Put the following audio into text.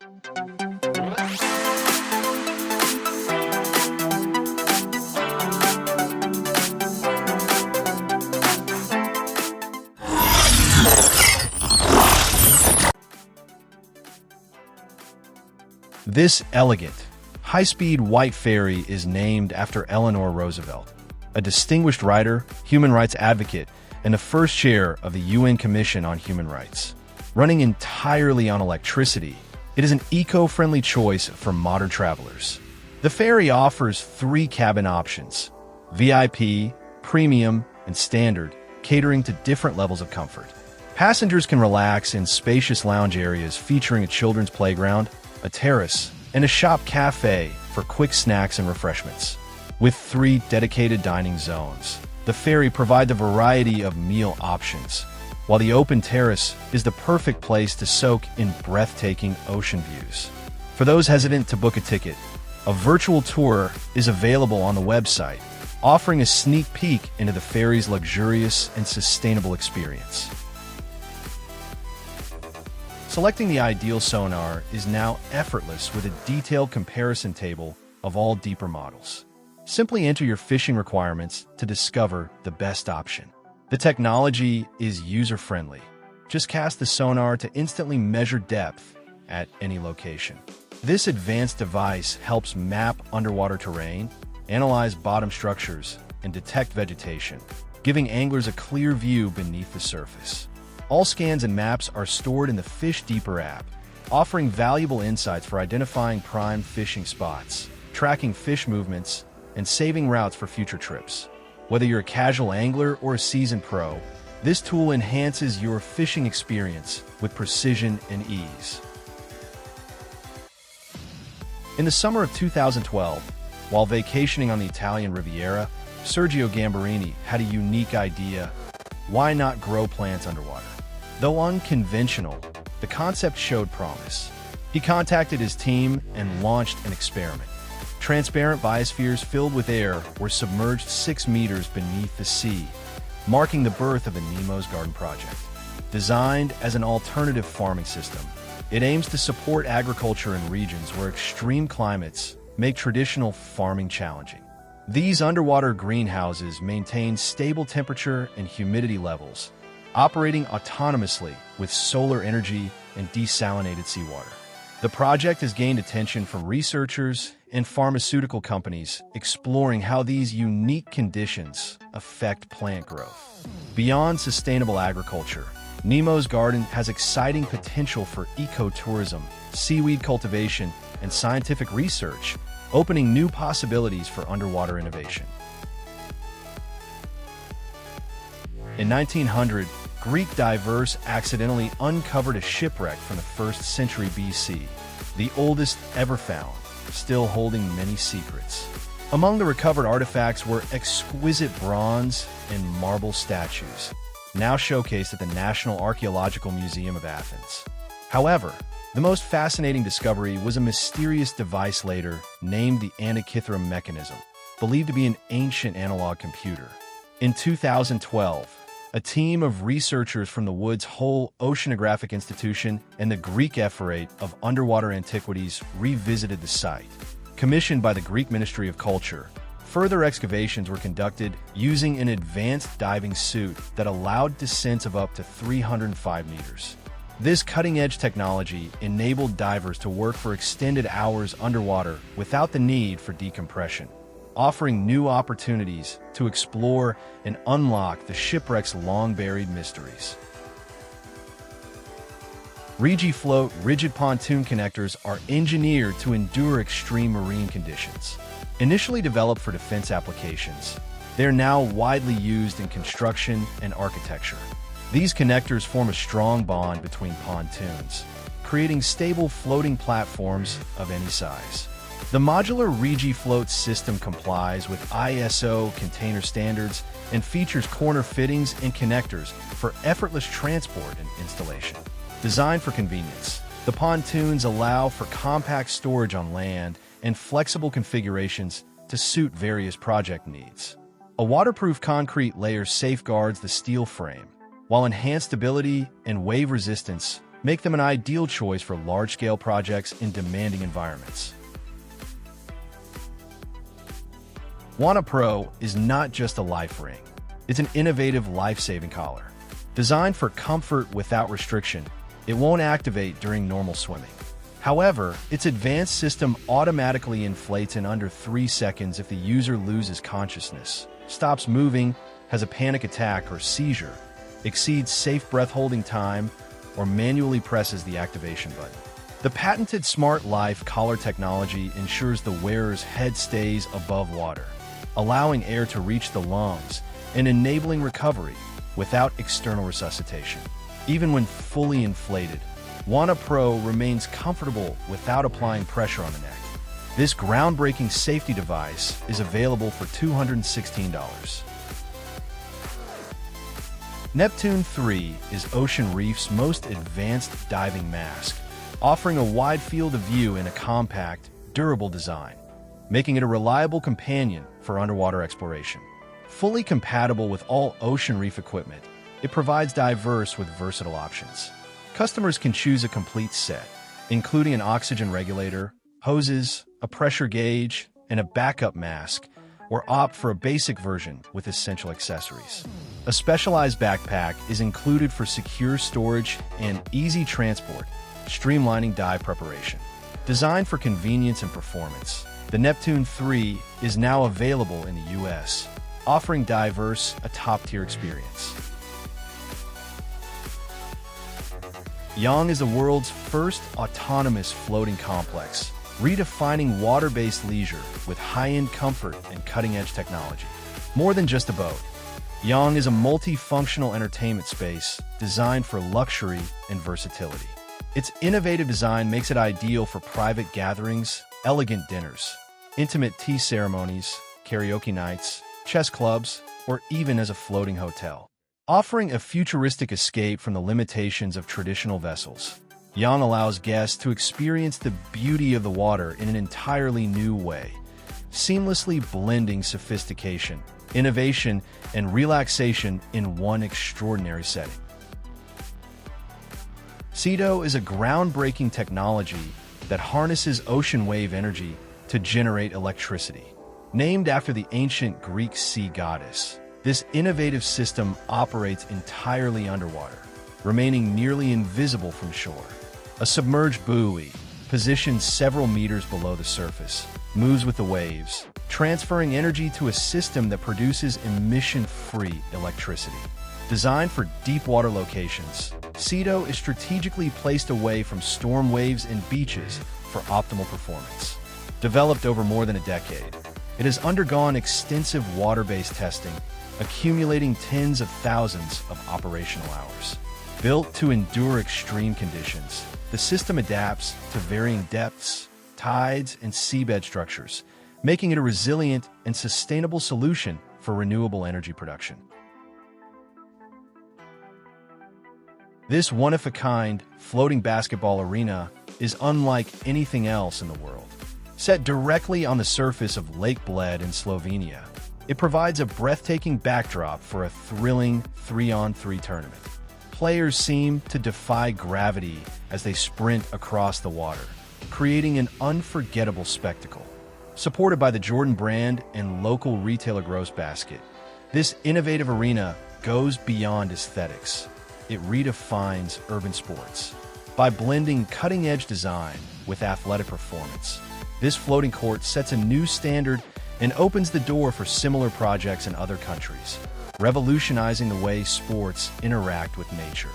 This elegant, high-speed white ferry is named after Eleanor Roosevelt, a distinguished writer, human rights advocate, and the first chair of the UN Commission on Human Rights. Running entirely on electricity, it is an eco-friendly choice for modern travelers. The ferry offers 3 cabin options: VIP, Premium, and Standard, catering to different levels of comfort. Passengers can relax in spacious lounge areas featuring a children's playground, a terrace, and a shop cafe for quick snacks and refreshments. With 3 dedicated dining zones, the ferry provides a variety of meal options, while the open terrace is the perfect place to soak in breathtaking ocean views. For those hesitant to book a ticket, a virtual tour is available on the website, offering a sneak peek into the ferry's luxurious and sustainable experience. Selecting the ideal sonar is now effortless with a detailed comparison table of all deeper models. Simply enter your fishing requirements to discover the best option. The technology is user-friendly. Just cast the sonar to instantly measure depth at any location. This advanced device helps map underwater terrain, analyze bottom structures, and detect vegetation, giving anglers a clear view beneath the surface. All scans and maps are stored in the Fish Deeper app, offering valuable insights for identifying prime fishing spots, tracking fish movements, and saving routes for future trips. Whether you're a casual angler or a seasoned pro, this tool enhances your fishing experience with precision and ease. In the summer of 2012, while vacationing on the Italian Riviera, Sergio Gambarini had a unique idea: why not grow plants underwater? Though unconventional, the concept showed promise. He contacted his team and launched an experiment. Transparent biospheres filled with air were submerged 6 meters beneath the sea, marking the birth of the Nemo's Garden project. Designed as an alternative farming system, it aims to support agriculture in regions where extreme climates make traditional farming challenging. These underwater greenhouses maintain stable temperature and humidity levels, operating autonomously with solar energy and desalinated seawater. The project has gained attention from researchers and pharmaceutical companies exploring how these unique conditions affect plant growth. Beyond sustainable agriculture, Nemo's Garden has exciting potential for ecotourism, seaweed cultivation, and scientific research, opening new possibilities for underwater innovation. In 1900, Greek divers accidentally uncovered a shipwreck from the 1st century BC, the oldest ever found, still holding many secrets. Among the recovered artifacts were exquisite bronze and marble statues, now showcased at the National Archaeological Museum of Athens. However, the most fascinating discovery was a mysterious device later named the Antikythera mechanism, believed to be an ancient analog computer. In 2012, a team of researchers from the Woods Hole Oceanographic Institution and the Greek Ephorate of Underwater Antiquities revisited the site. Commissioned by the Greek Ministry of Culture, further excavations were conducted using an advanced diving suit that allowed descents of up to 305 meters. This cutting-edge technology enabled divers to work for extended hours underwater without the need for decompression, offering new opportunities to explore and unlock the shipwreck's long-buried mysteries. RegiFloat rigid pontoon connectors are engineered to endure extreme marine conditions. Initially developed for defense applications, they are now widely used in construction and architecture. These connectors form a strong bond between pontoons, creating stable floating platforms of any size. The modular RegiFloat system complies with ISO container standards and features corner fittings and connectors for effortless transport and installation. Designed for convenience, the pontoons allow for compact storage on land and flexible configurations to suit various project needs. A waterproof concrete layer safeguards the steel frame, while enhanced stability and wave resistance make them an ideal choice for large-scale projects in demanding environments. Wana Pro is not just a life ring. It's an innovative life-saving collar. Designed for comfort without restriction, it won't activate during normal swimming. However, its advanced system automatically inflates in under 3 seconds if the user loses consciousness, stops moving, has a panic attack or seizure, exceeds safe breath-holding time, or manually presses the activation button. The patented Smart Life collar technology ensures the wearer's head stays above water, allowing air to reach the lungs and enabling recovery without external resuscitation. Even when fully inflated, Wana Pro remains comfortable without applying pressure on the neck. This groundbreaking safety device is available for $216. Neptune 3 is Ocean Reef's most advanced diving mask, offering a wide field of view in a compact, durable design, making it a reliable companion for underwater exploration. Fully compatible with all ocean reef equipment, it provides diverse with versatile options. Customers can choose a complete set, including an oxygen regulator, hoses, a pressure gauge, and a backup mask, or opt for a basic version with essential accessories. A specialized backpack is included for secure storage and easy transport, streamlining dive preparation. Designed for convenience and performance, the Neptune 3 is now available in the US, offering divers a top-tier experience. Yang is the world's first autonomous floating complex, redefining water-based leisure with high-end comfort and cutting-edge technology. More than just a boat, Yang is a multifunctional entertainment space designed for luxury and versatility. Its innovative design makes it ideal for private gatherings, elegant dinners, intimate tea ceremonies, karaoke nights, chess clubs, or even as a floating hotel. Offering a futuristic escape from the limitations of traditional vessels, Yang allows guests to experience the beauty of the water in an entirely new way, seamlessly blending sophistication, innovation, and relaxation in one extraordinary setting. Cedo is a groundbreaking technology that harnesses ocean wave energy to generate electricity. Named after the ancient Greek sea goddess, this innovative system operates entirely underwater, remaining nearly invisible from shore. A submerged buoy, positioned several meters below the surface, moves with the waves, transferring energy to a system that produces emission-free electricity. Designed for deep water locations, Cedo is strategically placed away from storm waves and beaches for optimal performance. Developed over more than a decade, it has undergone extensive water-based testing, accumulating tens of thousands of operational hours. Built to endure extreme conditions, the system adapts to varying depths, tides, and seabed structures, making it a resilient and sustainable solution for renewable energy production. This one-of-a-kind floating basketball arena is unlike anything else in the world. Set directly on the surface of Lake Bled in Slovenia, it provides a breathtaking backdrop for a thrilling 3-on-3 tournament. Players seem to defy gravity as they sprint across the water, creating an unforgettable spectacle. Supported by the Jordan brand and local retailer Gross Basket, this innovative arena goes beyond aesthetics. It redefines urban sports. By blending cutting-edge design with athletic performance, this floating court sets a new standard and opens the door for similar projects in other countries, revolutionizing the way sports interact with nature.